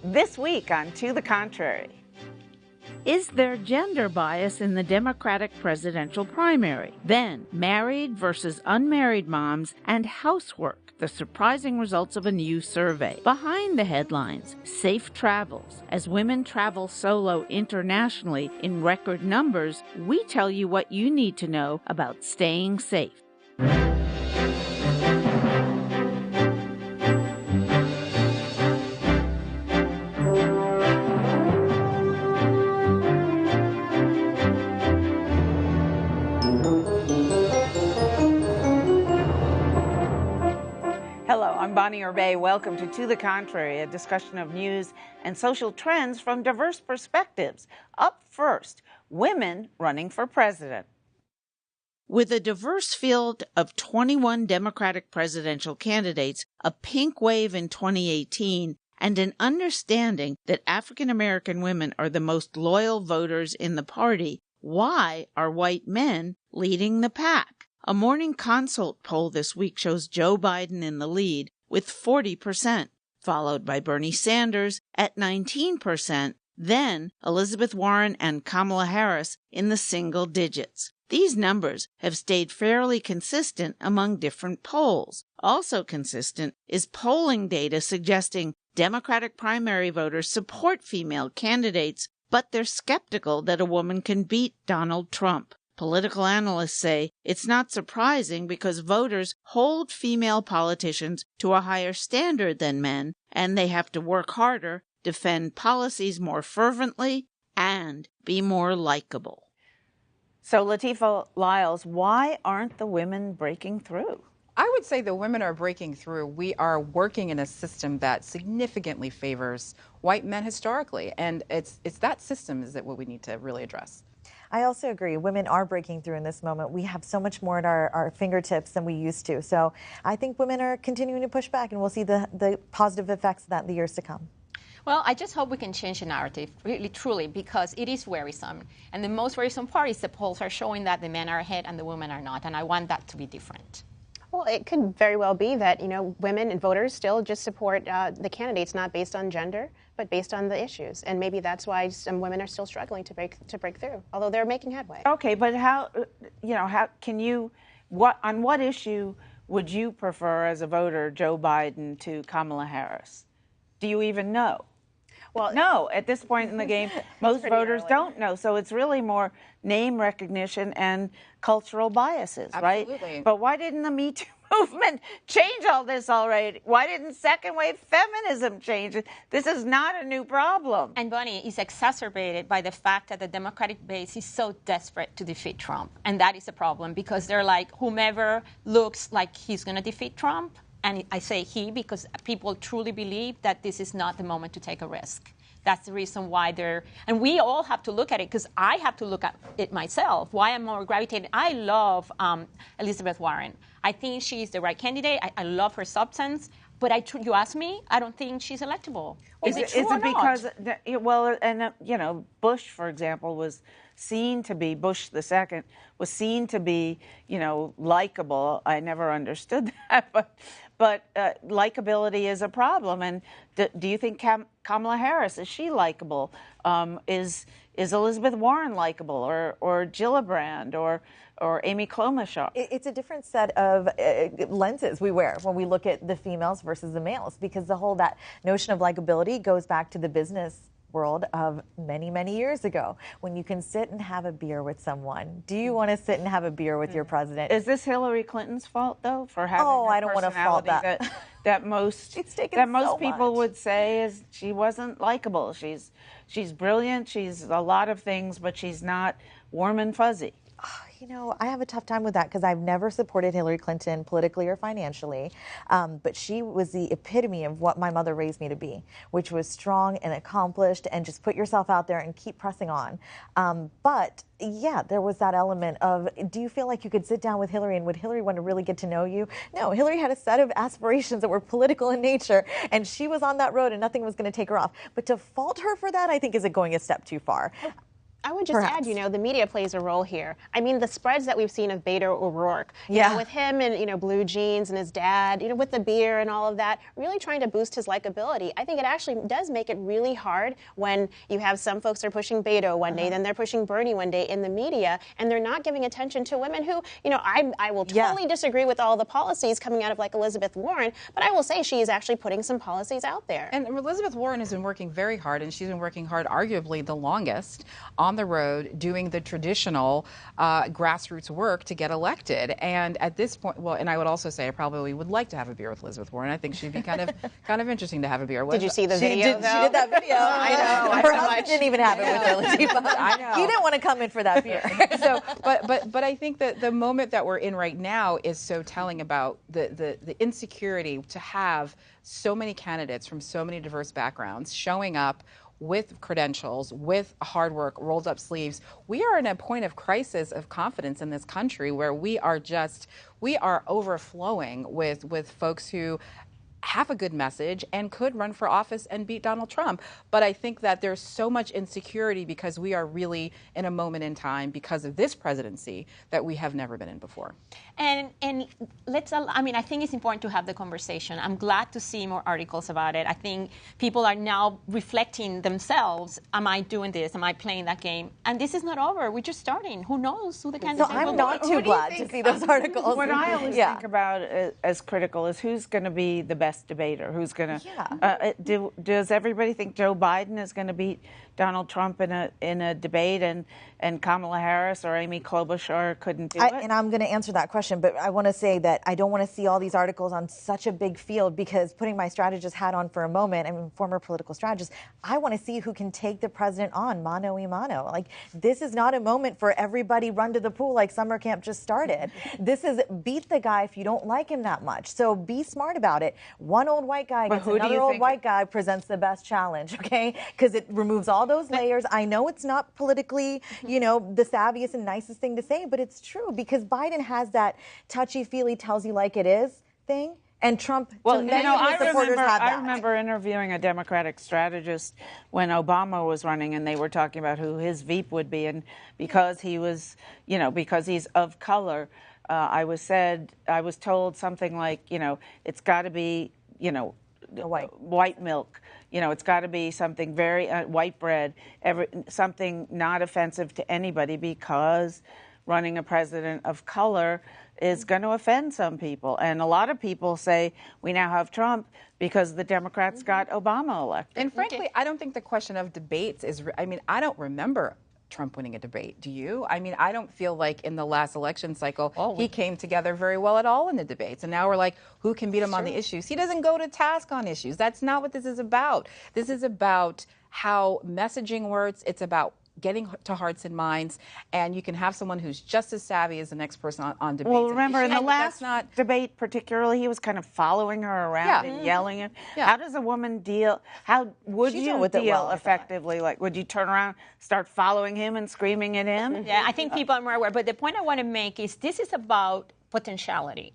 This week on To the Contrary. Is there gender bias in the Democratic presidential primary? Then, married versus unmarried moms and housework, the surprising results of a new survey. Behind the headlines, safe travels. As women travel solo internationally in record numbers, we tell you what you need to know about staying safe. I'm Bonnie Urbay. Welcome to the Contrary, a discussion of news and social trends from diverse perspectives. Up first, women running for president. With a diverse field of 21 Democratic presidential candidates, a pink wave in 2018, and an understanding that African American women are the most loyal voters in the party, why are white men leading the pack? A Morning Consult poll this week shows Joe Biden in the lead with 40%, followed by Bernie Sanders at 19%, then Elizabeth Warren and Kamala Harris in the single digits. These numbers have stayed fairly consistent among different polls. Also consistent is polling data suggesting Democratic primary voters support female candidates, but they're skeptical that a woman can beat Donald Trump. Political analysts say it's not surprising because voters hold female politicians to a higher standard than men, and they have to work harder, defend policies more fervently, and be more likable. So, Latifah Lyles, why aren't the women breaking through? I would say the women are breaking through. We are working in a system that significantly favors white men historically, and it's that system is that what we need to really address. I also agree. Women are breaking through in this moment. We have so much more at our fingertips than we used to. So I think women are continuing to push back, and we'll see the positive effects of that in the years to come. Well, I just hope we can change the narrative, really, truly, because it is worrisome. And the most worrisome part is the polls are showing that the men are ahead and the women are not. And I want that to be different. Well, it could very well be that, women and voters still just support the candidates not based on gender, but based on the issues. And maybe that's why some women are still struggling to break through, although they're making headway. Okay, but how can you, on what issue would you prefer as a voter, Joe Biden to Kamala Harris? Do you even know? Well, no, at this point in the game, most voters don't know. So it's really more name recognition and cultural biases, Absolutely. Right? But why didn't the Me Too movement change all this already? Why didn't second wave feminism change it? This is not a new problem. And Bonnie, is exacerbated by the fact that the Democratic base is so desperate to defeat Trump. And that is a problem because they're like, whomever looks like he's going to defeat Trump. And I say he because people truly believe that this is not the moment to take a risk. That's the reason why and we all have to look at it because I have to look at it myself, why I'm more gravitated. I love Elizabeth Warren. I think she's the right candidate. I love her substance. But you ask me, I don't think she's electable. Is it true or not? Bush, for example, was seen to be, Bush the second, was seen to be, likable. I never understood that, but likability is a problem. And do you think Kamala Harris, is she likable? Is Elizabeth Warren likable, or Gillibrand, or Amy Klobuchar? It's a different set of lenses we wear when we look at the females versus the males, because that notion of likability goes back to the business world of many, many years ago, when you can sit and have a beer with someone. Do you want to sit and have a beer with your president? Is this Hillary Clinton's fault, though, for having I don't want to fault that. that most people would say is she wasn't likable. She's brilliant. She's a lot of things, but she's not warm and fuzzy. I have a tough time with that because I've never supported Hillary Clinton politically or financially, but she was the epitome of what my mother raised me to be, which was strong and accomplished and just put yourself out there and keep pressing on. But yeah, there was that element of, do you feel like you could sit down with Hillary and would Hillary want to really get to know you? No, Hillary had a set of aspirations that were political in nature, and she was on that road and nothing was going to take her off. But to fault her for that, I think, is going a step too far. I would just add, the media plays a role here. I mean, the spreads that we've seen of Beto O'Rourke, with him and, blue jeans and his dad, with the beer and all of that, really trying to boost his likability. I think it actually does make it really hard when you have some folks that are pushing Beto one day, then they're pushing Bernie one day in the media, and they're not giving attention to women who, I will totally disagree with all the policies coming out of like Elizabeth Warren, but I will say she is actually putting some policies out there. And Elizabeth Warren has been working very hard, and she's been working hard arguably the longest on the road doing the traditional grassroots work to get elected. And at this point, and I would also say I probably would like to have a beer with Elizabeth Warren. I think she'd be kind of interesting to have a beer with. Did you see the video? She did that video. I know. Her husband didn't even have it with her, Latifah. I know. You didn't want to come in for that beer. So, but I think that the moment that we're in right now is so telling about the insecurity to have so many candidates from so many diverse backgrounds showing up with credentials, with hard work, rolled up sleeves. We are in a point of crisis of confidence in this country where we are overflowing with folks who have a good message and could run for office and beat Donald Trump. But I think that there's so much insecurity because we are really in a moment in time because of this presidency that we have never been in before. And I think it's important to have the conversation. I'm glad to see more articles about it. I think people are now reflecting themselves. Am I doing this? Am I playing that game? And this is not over. We're just starting. Who knows who the candidate So I'm not too glad to see those articles. What I always think about as critical is who's going to be the best debater, who's going to does everybody think Joe Biden is going to beat Donald Trump in a debate and Kamala Harris or Amy Klobuchar couldn't do it? And I'm going to answer that question, but I want to say that I don't want to see all these articles on such a big field because putting my strategist hat on for a moment, I'm a former political strategist, I want to see who can take the president on mano a mano. Like, this is not a moment for everybody run to the pool like summer camp just started. This is beat the guy if you don't like him that much. So be smart about it. One old white guy against another old white guy presents the best challenge, okay? Because it removes all those layers. I know it's not politically, the savviest and nicest thing to say, but it's true because Biden has that touchy-feely, tells you like it is thing. And Trump, I remember interviewing a Democratic strategist when Obama was running, and they were talking about who his VP would be, and because he was, because he's of color, I was told something like, it's got to be, white milk. It's got to be something very white bread, something not offensive to anybody because running a president of color is going to offend some people. And a lot of people say we now have Trump because the Democrats got Obama elected. And frankly, I don't think the question of debates is, I don't remember Trump winning a debate. Do you? I don't feel like in the last election cycle he came together very well at all in the debates. And now we're like, who can beat him on the issues? He doesn't go to task on issues. That's not what this is about. This is about how messaging works. It's about getting to hearts and minds, and you can have someone who's just as savvy as the next person on debates. Well, remember in the last debate particularly, he was kind of following her around and yelling at. How does a woman deal? How would you deal effectively? Like, would you turn around, start following him and screaming at him? Yeah, I think people are more aware. But the point I want to make is this is about potentiality,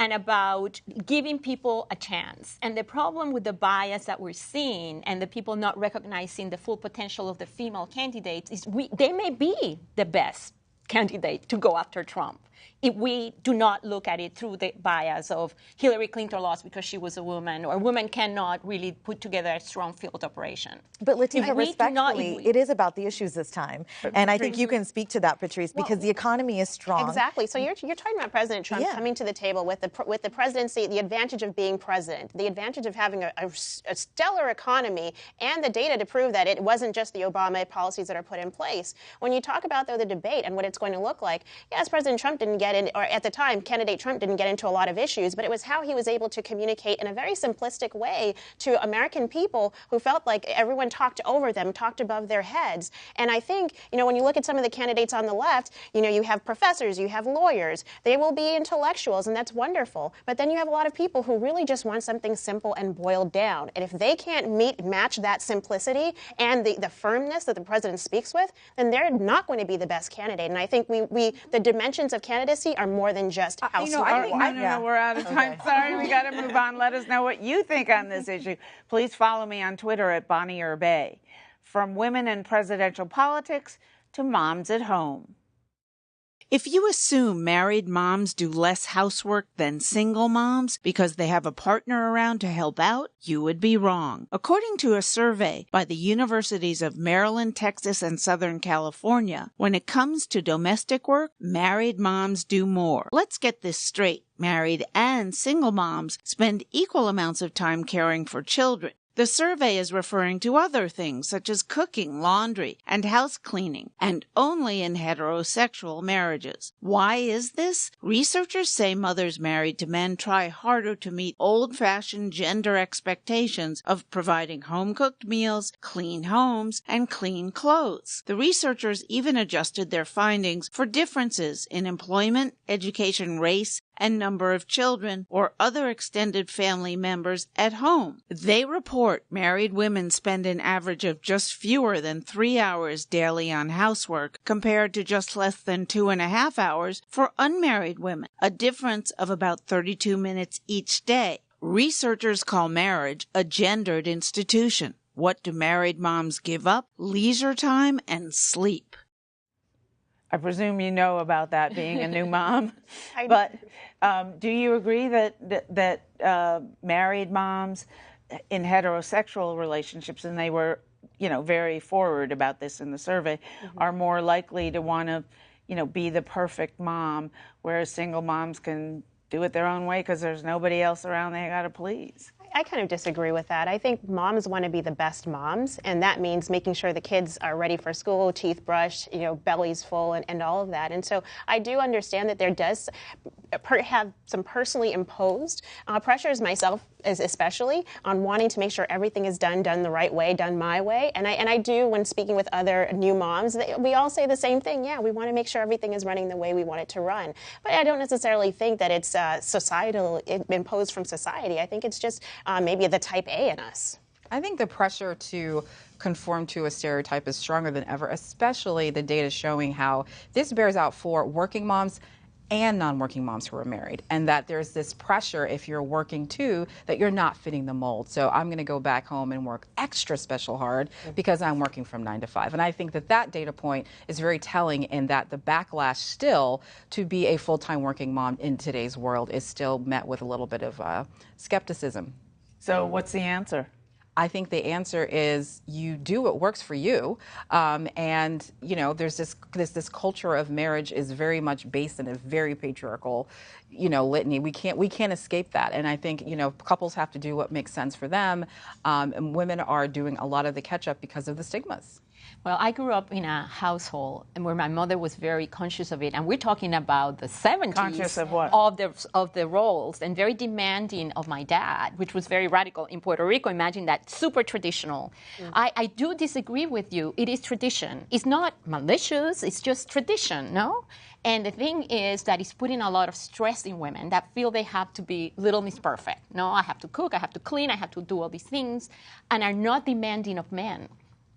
and about giving people a chance. And the problem with the bias that we're seeing and the people not recognizing the full potential of the female candidates is they may be the best candidate to go after Trump if we do not look at it through the bias of Hillary Clinton lost because she was a woman, or women cannot really put together a strong field operation. But Latifah, respectfully, it is about the issues this time. And I think you can speak to that, Patrice, because the economy is strong. Exactly. So you're talking about President Trump coming to the table with the presidency, the advantage of being president, the advantage of having a stellar economy, and the data to prove that it wasn't just the Obama policies that are put in place. When you talk about, though, the debate and what it's going to look like, yes, President Trump didn't get in, or at the time, candidate Trump didn't get into a lot of issues, but it was how he was able to communicate in a very simplistic way to American people who felt like everyone talked over them, talked above their heads. And I think, when you look at some of the candidates on the left, you have professors, you have lawyers, they will be intellectuals, and that's wonderful. But then you have a lot of people who really just want something simple and boiled down. And if they can't match that simplicity and the firmness that the president speaks with, then they're not going to be the best candidate. And I think the dimensions of candidacy are more than just housework. No, we're out of time. Sorry, we got to move on. Let us know what you think on this issue. Please follow me on Twitter at Bonnie Urbay. from women in presidential politics to moms at home. If you assume married moms do less housework than single moms because they have a partner around to help out, you would be wrong. According to a survey by the universities of Maryland, Texas, and Southern California, when it comes to domestic work, married moms do more. Let's get this straight. Married and single moms spend equal amounts of time caring for children. The survey is referring to other things such as cooking, laundry, and house cleaning, and only in heterosexual marriages. Why is this? Researchers say mothers married to men try harder to meet old-fashioned gender expectations of providing home-cooked meals, clean homes, and clean clothes. The researchers even adjusted their findings for differences in employment, education, race, and number of children or other extended family members at home. They report married women spend an average of just fewer than 3 hours daily on housework compared to just less than 2.5 hours for unmarried women, a difference of about 32 minutes each day. Researchers call marriage a gendered institution. What do married moms give up? Leisure time and sleep. I presume you know about that being a new mom, but do you agree that married moms in heterosexual relationships, and they were, very forward about this in the survey, are more likely to want to, be the perfect mom, whereas single moms can do it their own way because there's nobody else around they got to please? I kind of disagree with that. I think moms want to be the best moms, and that means making sure the kids are ready for school, teeth brushed, bellies full, and all of that. And so I do understand that there does have some personally imposed pressures, myself especially, on wanting to make sure everything is done the right way, done my way. And I do, when speaking with other new moms, we all say the same thing. Yeah, we want to make sure everything is running the way we want it to run. But I don't necessarily think that it's societal, imposed from society. I think it's just maybe the type A in us. I think the pressure to conform to a stereotype is stronger than ever, especially the data showing how this bears out for working moms and non-working moms who are married, and that there's this pressure, if you're working too, that you're not fitting the mold. So I'm going to go back home and work extra special hard because I'm working from 9 to 5. And I think that data point is very telling in that the backlash still to be a full-time working mom in today's world is still met with a little bit of skepticism. So what's the answer? I think the answer is you do what works for you, and there's this culture of marriage is very much based in a very patriarchal, litany. We can't escape that, and I think couples have to do what makes sense for them, and women are doing a lot of the catch up because of the stigmas. Well, I grew up in a household where my mother was very conscious of it, and we're talking about the 70s. Conscious of what? Of the roles, and very demanding of my dad, which was very radical in Puerto Rico. Imagine that, super traditional. I do disagree with you. It is tradition. It's not malicious. It's just tradition, no? And the thing is that it's putting a lot of stress in women that feel they have to be Little Miss Perfect. No, I have to cook, I have to clean, I have to do all these things, and are not demanding of men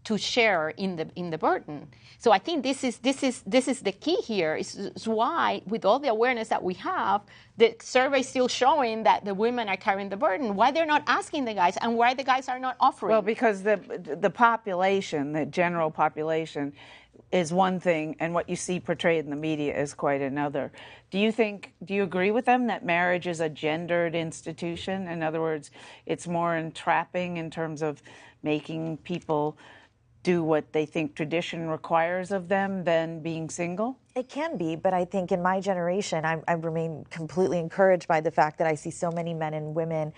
to share in the burden. So I think this is the key here. Is why, with all the awareness that we have, the survey is still showing that the women are carrying the burden. Why they're not asking the guys, and why the guys are not offering? Well, because the population, the general population, is one thing, and what you see portrayed in the media is quite another. Do you agree with them that marriage is a gendered institution? In other words, it's more entrapping in terms of making people do what they think tradition requires of them than being single? It can be, but I think in my generation, I remain completely encouraged by the fact that I see so many men and women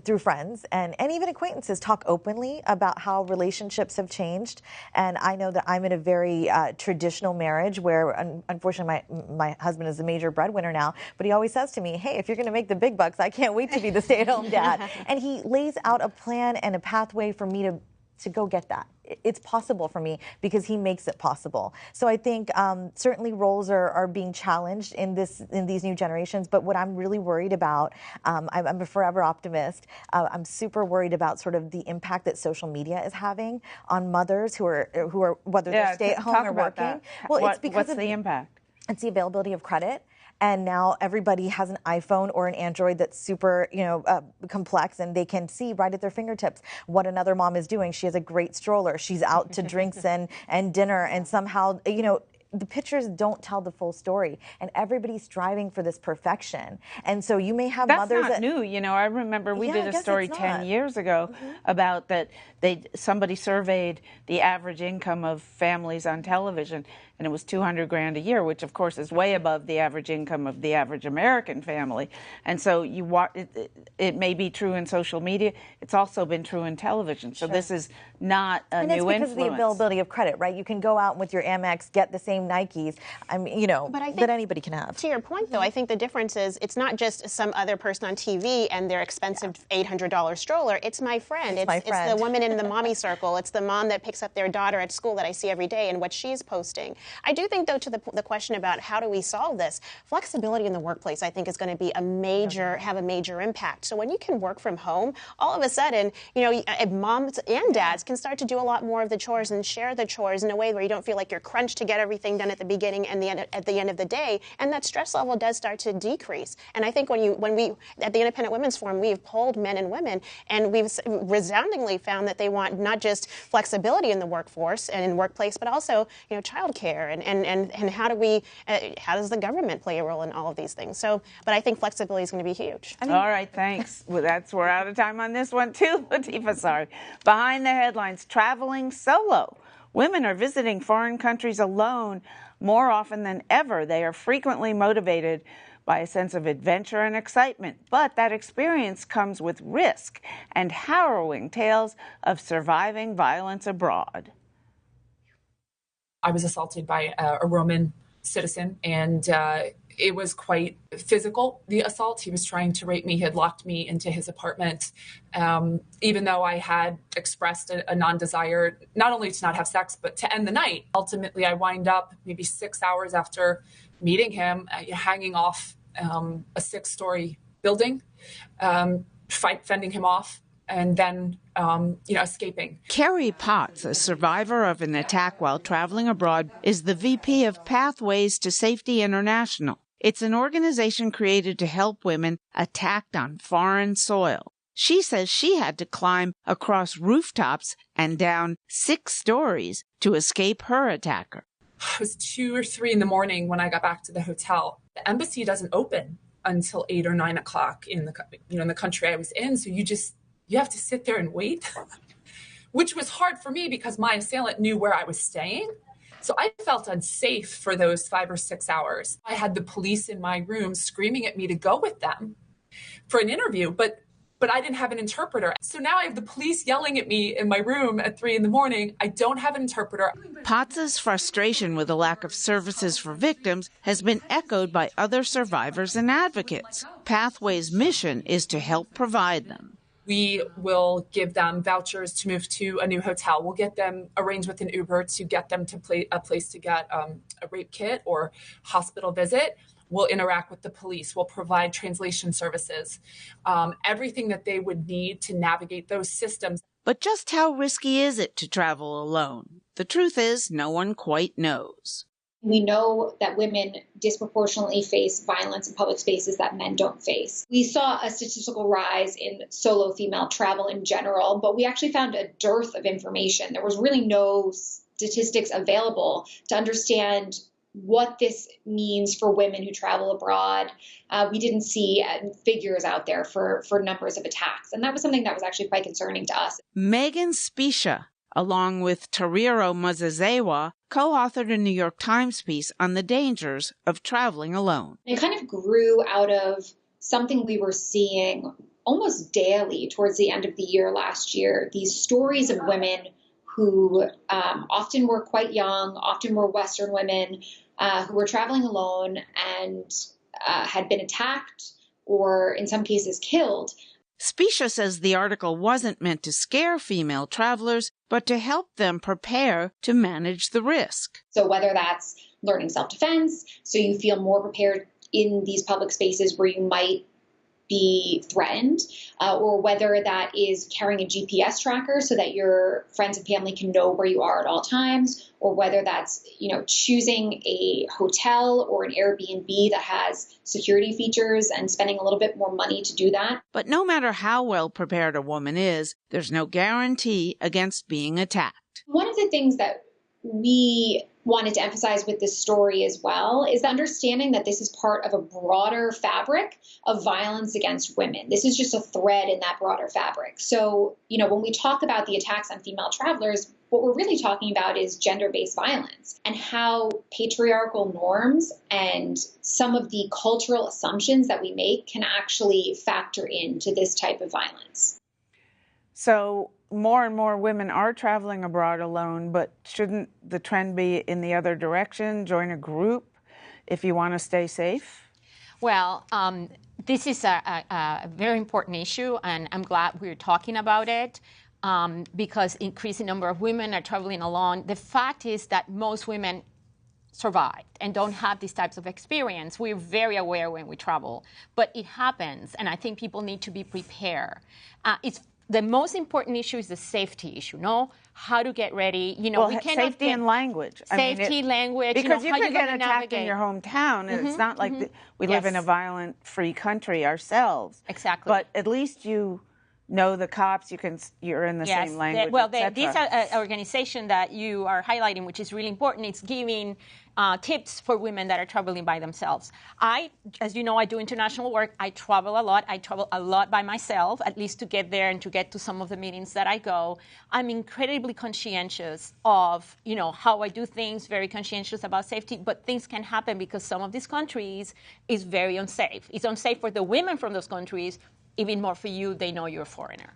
through friends and even acquaintances talk openly about how relationships have changed. And I know that I'm in a very traditional marriage where, unfortunately, my husband is a major breadwinner now, but he always says to me, hey, if you're going to make the big bucks, I can't wait to be the stay-at-home dad. And he lays out a plan and a pathway for me to go get that. It's possible for me because he makes it possible. So I think certainly roles are being challenged in these new generations. But what I'm really worried about, I'm a forever optimist. I'm super worried about sort of the impact that social media is having on mothers who are whether they're stay at home or working. Well, it's because what's the impact? It's the availability of credit. And now everybody has an iPhone or an Android that's super, complex, and they can see right at their fingertips what another mom is doing. She has a great stroller. She's out to drinks and dinner, and somehow, the pictures don't tell the full story, and everybody's striving for this perfection. And so you may have That's mothers not new. I remember we did a story 10 years ago about that. Somebody surveyed the average income of families on television, and it was $200,000 a year, which of course is way above the average income of the average American family. And so it may be true in social media. It's also been true in television. So this is not a new influence. And it's because of the availability of credit, right? You can go out with your Amex, get the same Nikes, that anybody can have. To your point, though, I think the difference is it's not just some other person on TV and their expensive $800 stroller. It's my friend. It's the woman in the mommy circle. It's the mom that picks up their daughter at school that I see every day and what she's posting. I do think, though, to the question about how do we solve this, flexibility in the workplace, I think, is going to be have a major impact. So when you can work from home, all of a sudden, moms and dads can start to do a lot more of the chores and share the chores in a way where you don't feel like you're crunched to get everything done at the beginning and at the end of the day, and that stress level does start to decrease. And I think when we at the Independent Women's Forum, we've polled men and women, and we've resoundingly found that they want not just flexibility in the workforce and in workplace, but also childcare and how does the government play a role in all of these things? So, but I think flexibility is going to be huge. All right, thanks. Well, we're out of time on this one too, Latifa. Sorry. Behind the headlines: traveling solo. Women are visiting foreign countries alone more often than ever. They are frequently motivated by a sense of adventure and excitement, but that experience comes with risk and harrowing tales of surviving violence abroad. I was assaulted by a Roman citizen, and it was quite physical, the assault. He was trying to rape me. He had locked me into his apartment, even though I had expressed a non-desire, not only to not have sex, but to end the night. Ultimately, I wind up maybe 6 hours after meeting him, hanging off a 6-story building, fending him off, and then escaping. Carrie Potts, a survivor of an attack while traveling abroad, is the VP of Pathways to Safety International. It's an organization created to help women attacked on foreign soil. She says she had to climb across rooftops and down 6 stories to escape her attacker. It was 2 or 3 in the morning when I got back to the hotel. The embassy doesn't open until 8 or 9 o'clock in the country I was in. So you have to sit there and wait, which was hard for me because my assailant knew where I was staying. So I felt unsafe for those 5 or 6 hours. I had the police in my room screaming at me to go with them for an interview, but I didn't have an interpreter. So now I have the police yelling at me in my room at 3 in the morning. I don't have an interpreter. Potts' frustration with the lack of services for victims has been echoed by other survivors and advocates. Pathways' mission is to help provide them. We will give them vouchers to move to a new hotel. We'll get them arranged with an Uber to get them to a place to get a rape kit or hospital visit. We'll interact with the police. We'll provide translation services, everything that they would need to navigate those systems. But just how risky is it to travel alone? The truth is, no one quite knows. We know that women disproportionately face violence in public spaces that men don't face. We saw a statistical rise in solo female travel in general, but we actually found a dearth of information. There was really no statistics available to understand what this means for women who travel abroad. We didn't see figures out there for numbers of attacks. And that was something that was actually quite concerning to us. Megan Specia, along with Tariro Muzazewa, co-authored a New York Times piece on the dangers of traveling alone. It kind of grew out of something we were seeing almost daily towards the end of the year last year, these stories of women who often were quite young, often were Western women, who were traveling alone and had been attacked or in some cases killed. Specia says the article wasn't meant to scare female travelers, but to help them prepare to manage the risk. So whether that's learning self-defense, so you feel more prepared in these public spaces where you might be threatened, or whether that is carrying a GPS tracker so that your friends and family can know where you are at all times, or whether that's, choosing a hotel or an Airbnb that has security features and spending a little bit more money to do that. But no matter how well prepared a woman is, there's no guarantee against being attacked. One of the things that we wanted to emphasize with this story as well is the understanding that this is part of a broader fabric of violence against women. This is just a thread in that broader fabric. So, when we talk about the attacks on female travelers, what we're really talking about is gender-based violence and how patriarchal norms and some of the cultural assumptions that we make can actually factor into this type of violence. So more and more women are traveling abroad alone, but shouldn't the trend be in the other direction? Join a group if you want to stay safe? Well, this is a very important issue, and I'm glad we're talking about it. Because increasing number of women are traveling alone. The fact is that most women survived and don't have these types of experience. We're very aware when we travel, but it happens, and I think people need to be prepared. The most important issue is the safety issue, how to get ready. We cannot safety and language. Language. Because you how could get gonna attacked in your hometown, and it's not like we live in a violent, free country ourselves. Exactly. But at least you know the cops. You're in the same language. This organization that you are highlighting, which is really important, it's giving tips for women that are traveling by themselves. As you know, I do international work. I travel a lot. I travel a lot by myself, at least to get there and to get to some of the meetings that I go. I'm incredibly conscientious of, how I do things, very conscientious about safety, but things can happen because some of these countries is very unsafe. It's unsafe for the women from those countries, even more for you. They know you're a foreigner.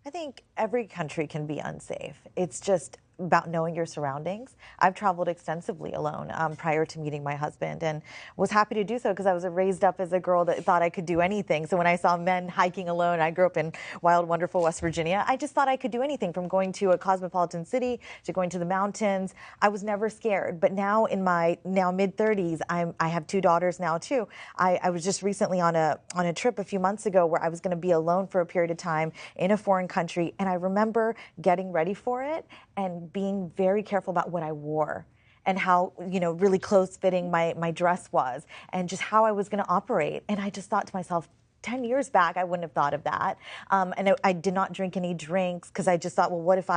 I think every country can be unsafe. It's just about knowing your surroundings. I've traveled extensively alone prior to meeting my husband, and was happy to do so because I was raised up as a girl that thought I could do anything. So when I saw men hiking alone, I grew up in wild, wonderful West Virginia. I just thought I could do anything, from going to a cosmopolitan city to going to the mountains. I was never scared. But now in my mid-30s, I have 2 daughters now too. I was just recently on a trip a few months ago where I was going to be alone for a period of time in a foreign country, and I remember getting ready for it and being very careful about what I wore and how, really close-fitting my dress was, and just how I was going to operate. And I just thought to myself, 10 years back, I wouldn't have thought of that. And I did not drink any drinks because I just thought, well, what if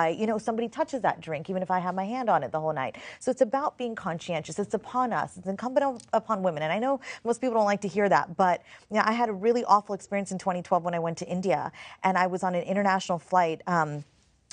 somebody touches that drink, even if I have my hand on it the whole night? So it's about being conscientious. It's upon us. It's incumbent upon women. And I know most people don't like to hear that, but I had a really awful experience in 2012 when I went to India, and I was on an international flight,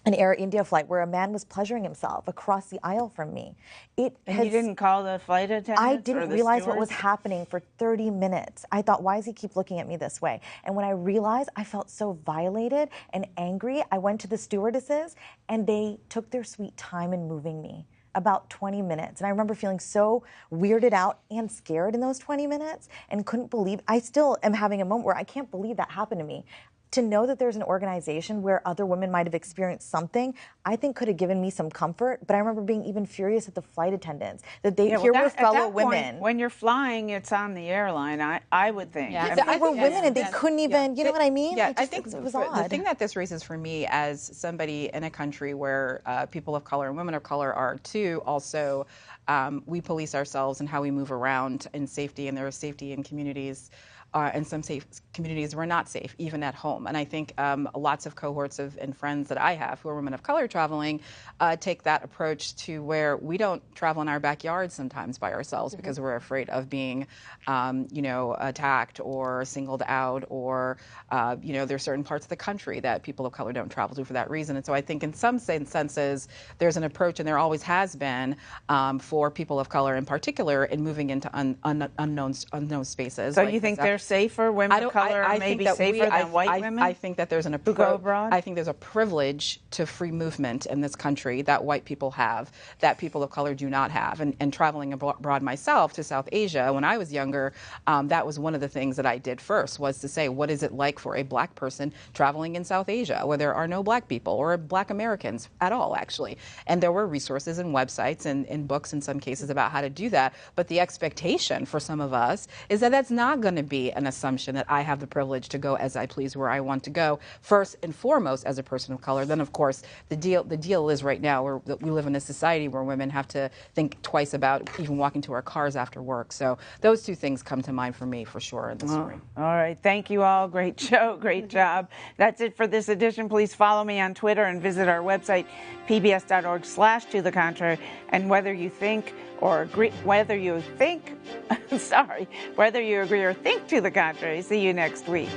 an Air India flight, where a man was pleasuring himself across the aisle from me. You didn't call the flight attendant? I didn't realize what was happening for 30 minutes. I thought, why does he keep looking at me this way? And when I realized, I felt so violated and angry. I went to the stewardesses, and they took their sweet time in moving me. About 20 minutes. And I remember feeling so weirded out and scared in those 20 minutes, and couldn't believe. I still am having a moment where I can't believe that happened to me. To know that there's an organization where other women might have experienced something, I think could have given me some comfort. But I remember being even furious at the flight attendants that here were fellow women. Point, when you're flying, it's on the airline, I would think. Yeah. They were women, and they couldn't even, you know what I mean? Yeah, I think it was odd. The thing that this raises for me, as somebody in a country where people of color and women of color are too, also we police ourselves and how we move around in safety, and there is safety in communities. And some communities were not safe, even at home. And I think lots of cohorts and friends that I have who are women of color traveling take that approach to where we don't travel in our backyard sometimes by ourselves because we're afraid of being, attacked or singled out, or, there's certain parts of the country that people of color don't travel to for that reason. And so I think in some senses, there's an approach, and there always has been, for people of color in particular, in moving into unknown spaces. So you think they're safer? Women of color are maybe safer than white women? I think that there's an approach. Go abroad? I think there's a privilege to free movement in this country that white people have, that people of color do not have. And traveling abroad myself to South Asia when I was younger, that was one of the things that I did first, was to say, what is it like for a black person traveling in South Asia, where there are no black people or black Americans at all, actually. And there were resources and websites and books in some cases about how to do that. But the expectation for some of us is that that's not going to be be an assumption that I have the privilege to go as I please where I want to go, first and foremost as a person of color. Then, of course, the deal is right now we live in a society where women have to think twice about even walking to our cars after work. So those two things come to mind for me for sure in the story. All right. Thank you all. Great show. Great job. That's it for this edition. Please follow me on Twitter and visit our website, pbs.org/to the contrary. And whether you think or agree, whether you agree or think to the contrary. See you next week.